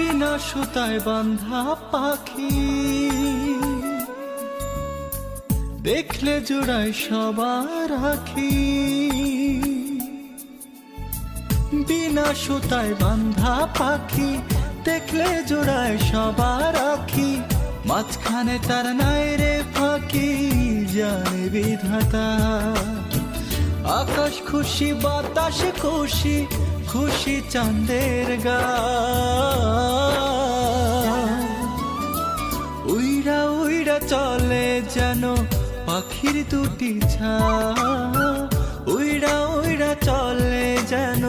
বিনা সুতায় বাঁধা পাখি, দেখলে জোড়ায় সবার আখি। বিনা সুতায় বাঁধা পাখি, দেখলে জোড়ায় সবার আখি। মাঝখানে তার নাই রে ফাঁকি, জানে বিধাতা। আকাশ খুশি বাতাস খুশি, খুশি চাঁদের গান। উইড়া উইড়া চলে যেন পাখির দুটি ছা, উইড়া উইড়া চলে যেন